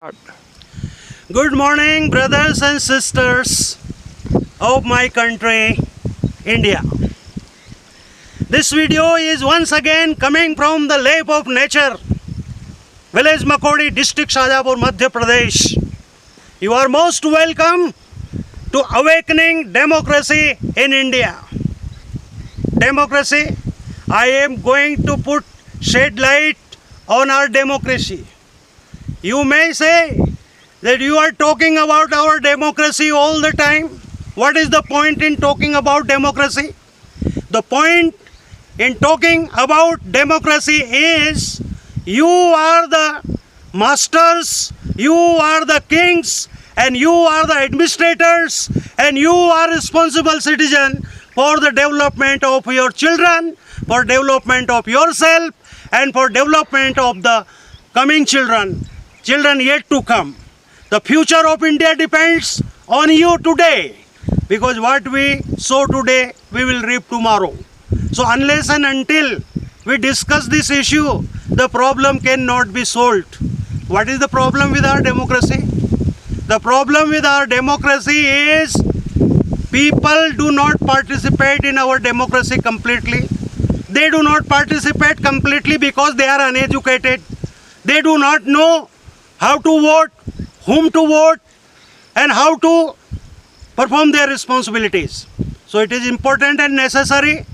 Good morning, brothers and sisters of my country, India. This video is once again coming from the lap of nature, village Makodi, district Shajapur, Madhya Pradesh. You are most welcome to awakening democracy in India. Democracy, I am going to shed light on our democracy. You may say that you are talking about our democracy all the time. What is the point in talking about democracy? The point in talking about democracy is you are the masters, you are the kings, and you are the administrators, and you are responsible citizen for the development of your children, for development of yourself, and for development of the coming children yet to come. The future of India depends on you today, because what we sow today, we will reap tomorrow. So unless and until we discuss this issue, the problem cannot be solved. What is the problem with our democracy? The problem with our democracy is people do not participate in our democracy completely. They do not participate completely because they are uneducated. They do not know how to vote, whom to vote, and how to perform their responsibilities. So it is important and necessary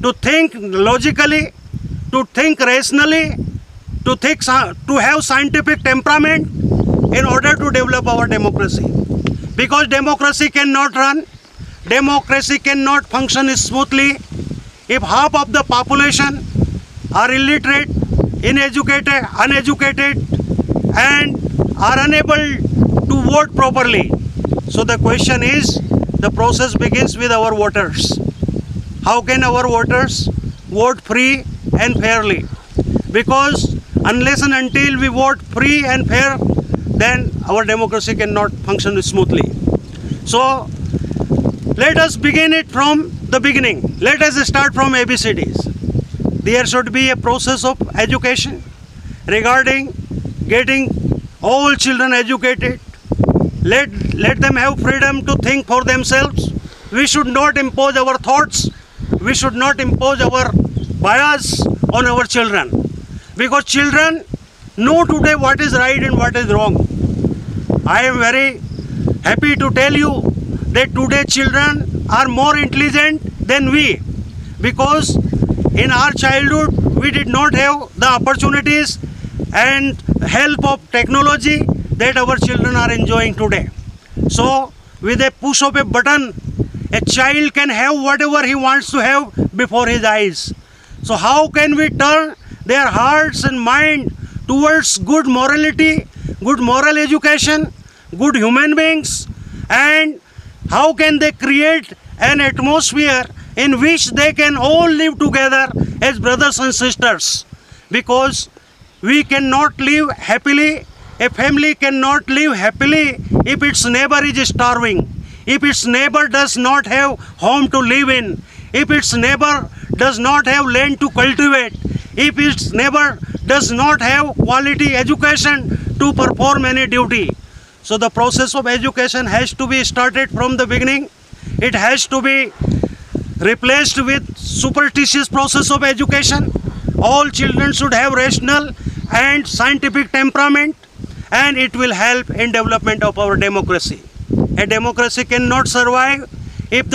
to think logically, to think rationally, to have scientific temperament in order to develop our democracy. Because democracy cannot run, democracy cannot function smoothly if half of the population are illiterate, uneducated, and are unable to vote properly. So the question is, the process begins with our voters. How can our voters vote free and fairly? Because unless and until we vote free and fair, then our democracy cannot function smoothly. So let us begin it from the beginning. Let us start from ABCDs. There should be a process of education regarding getting all children educated. Let them have freedom to think for themselves. We should not impose our thoughts. We should not impose our bias on our children. Because children know today what is right and what is wrong. I am very happy to tell you that today children are more intelligent than we. Because in our childhood, we did not have the opportunities and help of technology that our children are enjoying today. So with a push of a button, a child can have whatever he wants to have before his eyes. So how can we turn their hearts and mind towards good morality, good moral education, good human beings, and how can they create an atmosphere in which they can all live together as brothers and sisters? Because we cannot live happily, a family cannot live happily if its neighbor is starving, if its neighbor does not have home to live in, if its neighbor does not have land to cultivate, if its neighbor does not have quality education to perform any duty. So the process of education has to be started from the beginning. It has to be replaced with superstitious process of education. All children should have rational and scientific temperament, and it will help in development of our democracy. A democracy cannot survive if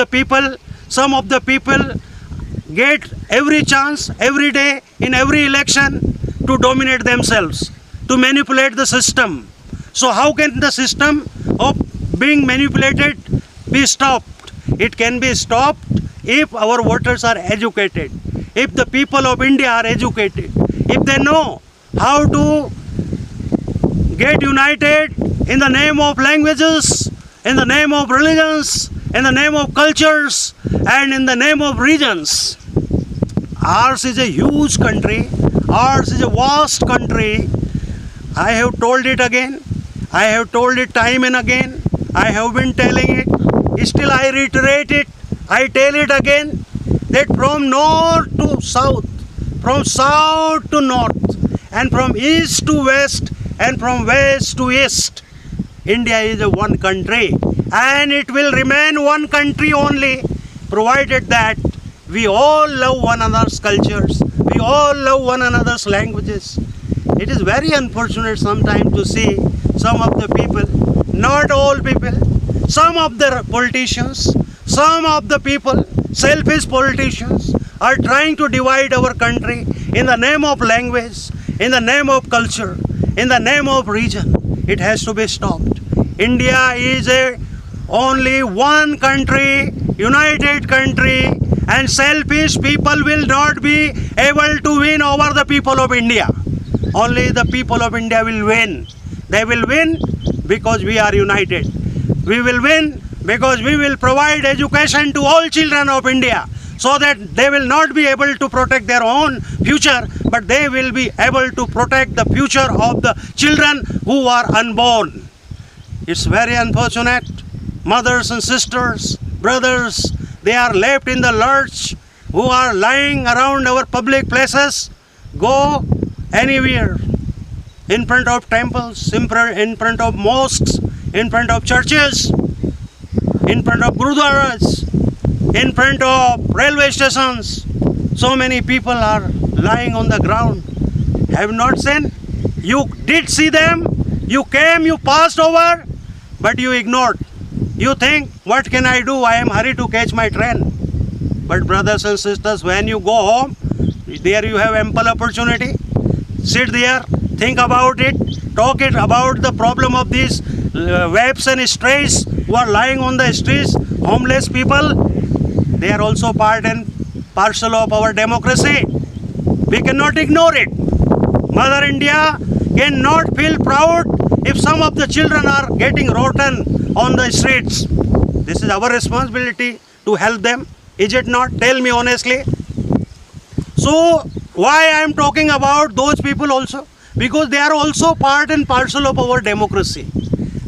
some of the people get every chance, every day, in every election to dominate themselves, to manipulate the system. So how can the system of being manipulated be stopped? It can be stopped if our voters are educated, if the people of India are educated, if they know how to get united in the name of languages, in the name of religions, in the name of cultures, and in the name of regions. Ours is a huge country. Ours is a vast country. I have told it again. I have told it time and again. I have been telling it. Still I reiterate it. I tell it again that from north to south, from south to north, and from east to west, and from west to east. India is a one country, and it will remain one country only, provided that we all love one another's cultures, we all love one another's languages. It is very unfortunate sometimes to see some of the people, not all people, some of the politicians, some of the people, selfish politicians, are trying to divide our country in the name of language, in the name of culture, in the name of region. It has to be stopped. India is only one country, united country, and selfish people will not be able to win over the people of India. Only the people of India will win. They will win because we are united. We will win because we will provide education to all children of India, so that they will not be able to protect their own future, but they will be able to protect the future of the children who are unborn. It's very unfortunate. Mothers and sisters, brothers, they are left in the lurch, who are lying around our public places. Go anywhere, in front of temples, in front of mosques, in front of churches, in front of gurudwaras, in front of railway stations. So many people are lying on the ground. Have not seen? You did see them. You came, you passed over, but you ignored. You think, what can I do? I am hurried to catch my train. But brothers and sisters, when you go home, there you have ample opportunity. Sit there, think about it, talk it about the problem of these waifs and strays who are lying on the streets, homeless people. They are also part and parcel of our democracy. We cannot ignore it. Mother India cannot feel proud if some of the children are getting rotten on the streets. This is our responsibility to help them. Is it not? Tell me honestly. So why I am talking about those people also? Because they are also part and parcel of our democracy.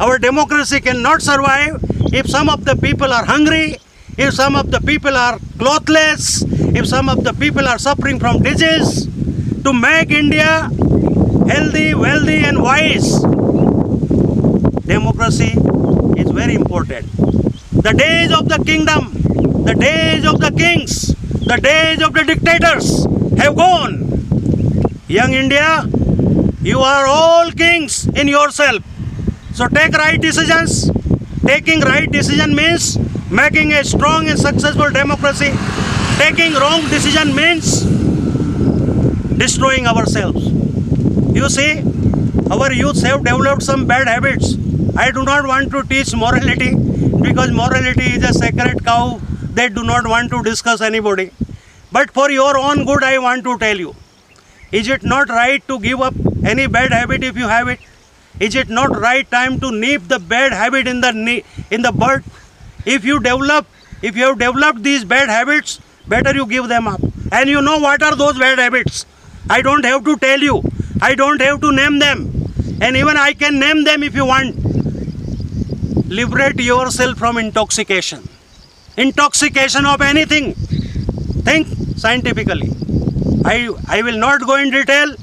Our democracy cannot survive if some of the people are hungry, if some of the people are clothless, if some of the people are suffering from disease. To make India healthy, wealthy and wise, democracy is very important. The days of the kingdom, the days of the kings, the days of the dictators have gone. Young India, you are all kings in yourself. So take right decisions. Taking right decision means making a strong and successful democracy. Taking wrong decision means destroying ourselves. You see, our youths have developed some bad habits. I do not want to teach morality, because morality is a sacred cow. They do not want to discuss anybody. But for your own good, I want to tell you, is it not right to give up any bad habit if you have it? Is it not right time to nip the bad habit in the bud? If you have developed these bad habits, better you give them up. And you know what are those bad habits? I don't have to tell you. I don't have to name them. And even I can name them if you want. Liberate yourself from intoxication. Intoxication of anything. Think scientifically. I will not go in detail,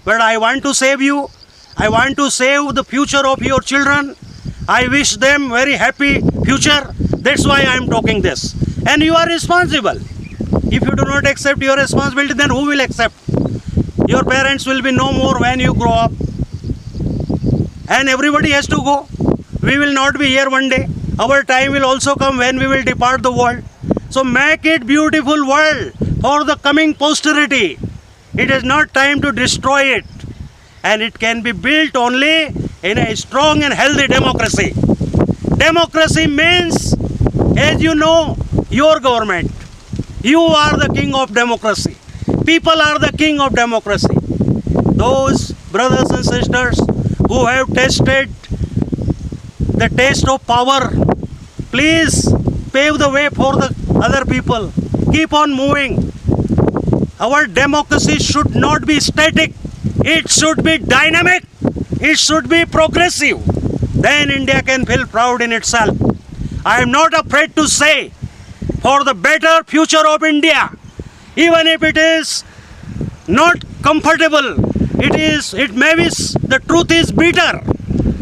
but I want to save you. I want to save the future of your children. I wish them very happy future. That's why I am talking this. And you are responsible. If you do not accept your responsibility, then who will accept? Your parents will be no more when you grow up. And everybody has to go. We will not be here one day. Our time will also come when we will depart the world. So make it beautiful world for the coming posterity. It is not time to destroy it. And it can be built only in a strong and healthy democracy. Democracy means, as you know, your government. You are the king of democracy. People are the king of democracy. Those brothers and sisters who have tasted the taste of power, please pave the way for the other people. Keep on moving. Our democracy should not be static. It should be dynamic. It should be progressive. Then India can feel proud in itself. I am not afraid to say, for the better future of India, even if it is not comfortable, it may be The truth is bitter,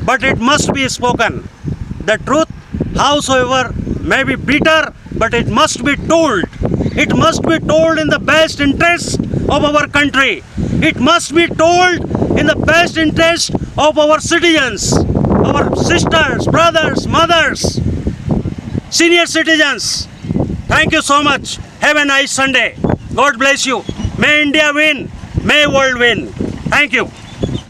but it must be spoken. The truth, howsoever, may be bitter, but it must be told. It must be told in the best interest of our country. It must be told in the best interest of our citizens, our sisters, brothers, mothers, senior citizens. Thank you so much. Have a nice Sunday. God bless you. May India win. May world win. Thank you.